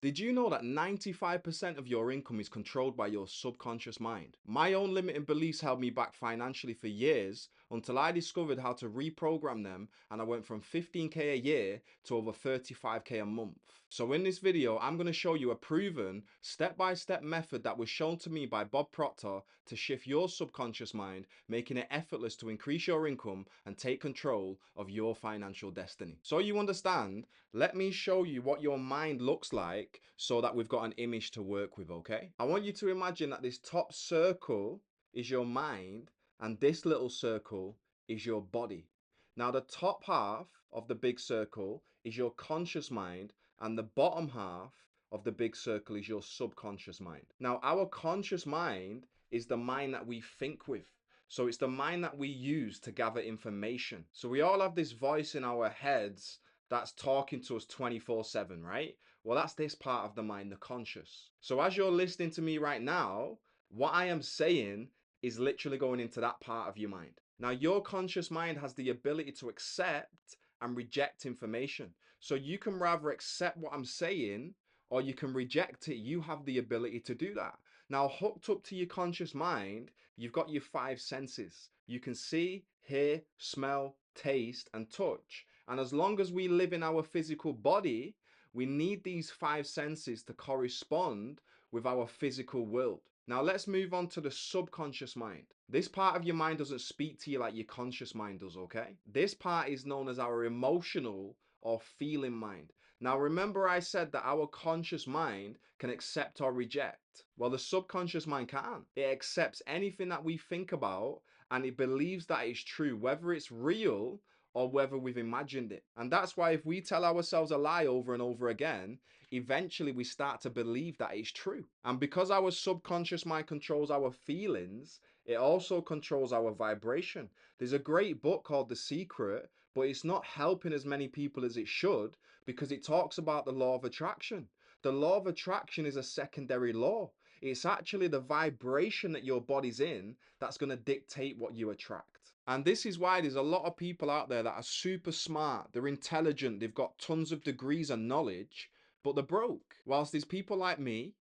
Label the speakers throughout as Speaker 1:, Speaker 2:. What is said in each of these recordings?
Speaker 1: Did you know that 95% of your income is controlled by your subconscious mind? My own limiting beliefs held me back financially for years until I discovered how to reprogram them, and I went from 15K a year to over 35K a month. So in this video, I'm going to show you a proven step-by-step method that was shown to me by Bob Proctor to shift your subconscious mind, making it effortless to increase your income and take control of your financial destiny. So you understand, let me show you what your mind looks like so that we've got an image to work with, okay? I want you to imagine that this top circle is your mind and this little circle is your body. Now, the top half of the big circle is your conscious mind, and the bottom half of the big circle is your subconscious mind. Now, our conscious mind is the mind that we think with. So it's the mind that we use to gather information. So we all have this voice in our heads that's talking to us 24/7, right? Well, that's this part of the mind, the conscious. So as you're listening to me right now, what I am saying is literally going into that part of your mind. Now, your conscious mind has the ability to accept and reject information. So you can rather accept what I'm saying or you can reject it. You have the ability to do that. Now, hooked up to your conscious mind, you've got your five senses. You can see, hear, smell, taste, and touch. And as long as we live in our physical body, we need these five senses to correspond with our physical world. Now let's move on to the subconscious mind. This part of your mind doesn't speak to you like your conscious mind does, okay? This part is known as our emotional or feeling mind. Now remember I said that our conscious mind can accept or reject. Well, the subconscious mind can't. It accepts anything that we think about and it believes that it's true, whether it's real or whether we've imagined it. And that's why if we tell ourselves a lie over and over again, eventually we start to believe that it's true. And because our subconscious mind controls our feelings, it also controls our vibration. There's a great book called The Secret, but it's not helping as many people as it should because it talks about the law of attraction. The law of attraction is a secondary law. It's actually the vibration that your body's in that's going to dictate what you attract. And this is why there's a lot of people out there that are super smart, they're intelligent, they've got tons of degrees and knowledge, but they're broke. Whilst there's people like me,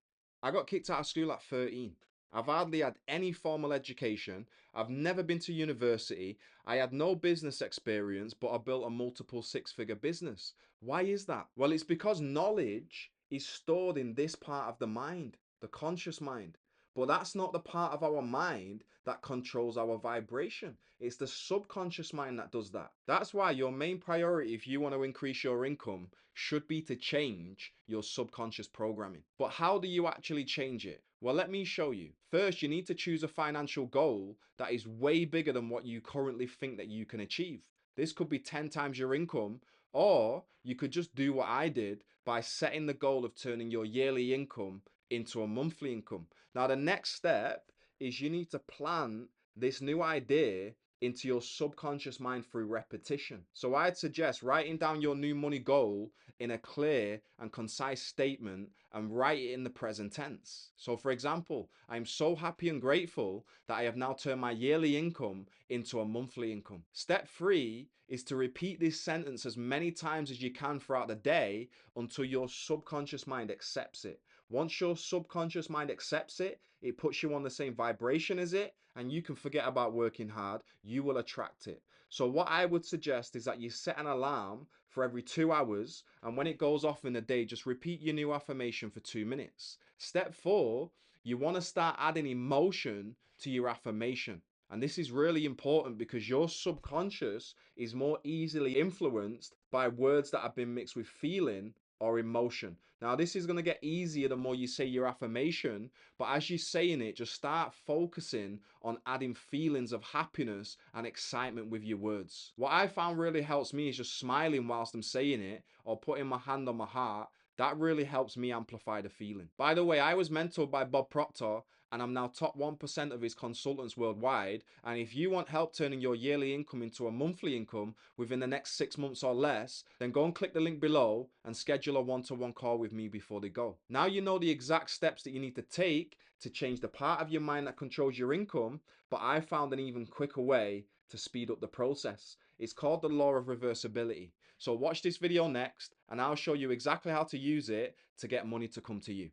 Speaker 1: I got kicked out of school at 13. I've hardly had any formal education. I've never been to university. I had no business experience, but I built a multiple six-figure business. Why is that? Well, it's because knowledge is stored in this part of the mind, the conscious mind. But that's not the part of our mind that controls our vibration. It's the subconscious mind that does that. That's why your main priority, if you want to increase your income, should be to change your subconscious programming. But how do you actually change it? Well, let me show you. First, you need to choose a financial goal that is way bigger than what you currently think that you can achieve. This could be 10 times your income, or you could just do what I did by setting the goal of turning your yearly income into a monthly income. Now, the next step is you need to plant this new idea into your subconscious mind through repetition. So I'd suggest writing down your new money goal in a clear and concise statement and write it in the present tense. So for example, I'm so happy and grateful that I have now turned my yearly income into a monthly income. Step 3 is to repeat this sentence as many times as you can throughout the day until your subconscious mind accepts it. Once your subconscious mind accepts it, it puts you on the same vibration as it, and you can forget about working hard. You will attract it. So what I would suggest is that you set an alarm for every 2 hours, and when it goes off in the day, just repeat your new affirmation for 2 minutes. Step 4, you want to start adding emotion to your affirmation. And this is really important because your subconscious is more easily influenced by words that have been mixed with feeling or emotion. Now, this is going to get easier the more you say your affirmation, but as you're saying it, just start focusing on adding feelings of happiness and excitement with your words. What I found really helps me is just smiling whilst I'm saying it or putting my hand on my heart. That really helps me amplify the feeling. By the way, I was mentored by Bob Proctor and I'm now top 1% of his consultants worldwide. And if you want help turning your yearly income into a monthly income within the next 6 months or less, then go and click the link below and schedule a one-to-one call with me before they go. Now you know the exact steps that you need to take to change the part of your mind that controls your income, but I found an even quicker way to speed up the process. It's called the law of reversibility. So watch this video next and I'll show you exactly how to use it to get money to come to you.